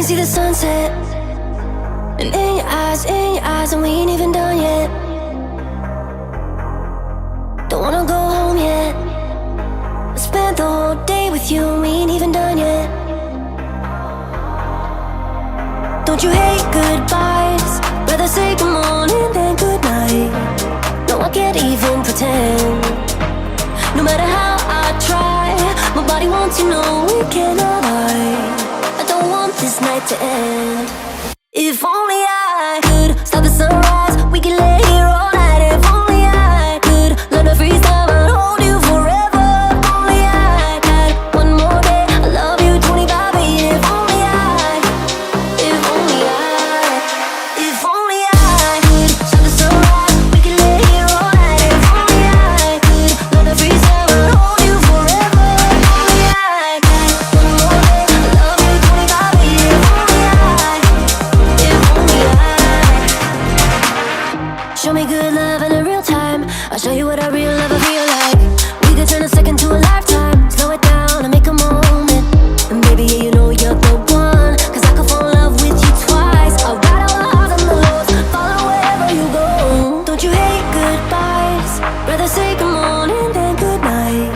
can see the sunset, and in your eyes, and we ain't even done yet. Don't wanna go home yet. I spent the whole day with you, and we ain't even done yet. Don't you hate goodbyes? Rather say good morning than good night. No, I can't even pretend. No matter how I try, my body wants to know we cannot hide. I don't want this night to end. If only I could stop the sunrise, we could lay here all night. If only I could learn to freestyle and hold you forever. If only I had one more day, I love you 25 a year. If only I could stop the sunrise, we could lay here all night. If only I could learn to freestyle and hold you forever. If only I had one more day, I love you 25 a year. Show me good love in a real time. I'll show you what a real lover feel like. We could turn a second to a lifetime. Slow it down and make a moment. And baby, yeah, you know you're the one. Cause I could fall in love with you twice. I'll ride all the highs and the lows, follow wherever you go. Don't you hate goodbyes? Rather say good morning than good night.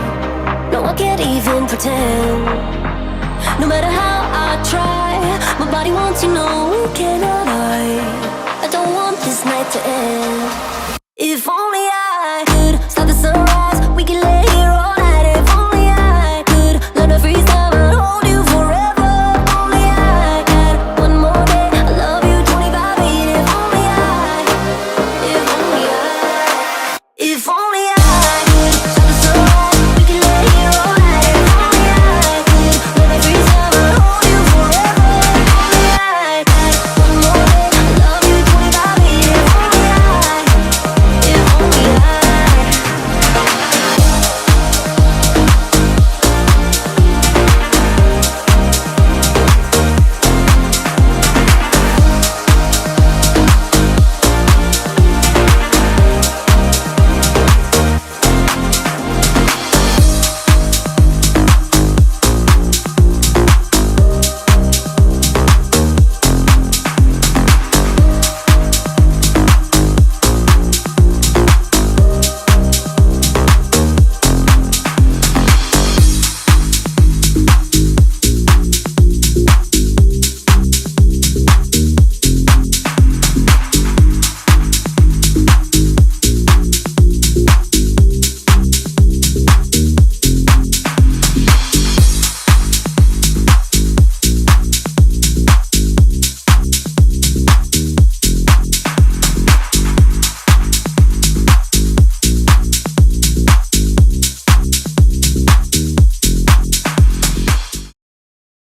No, I can't even pretend. No matter how I try, my body wants to know we cannot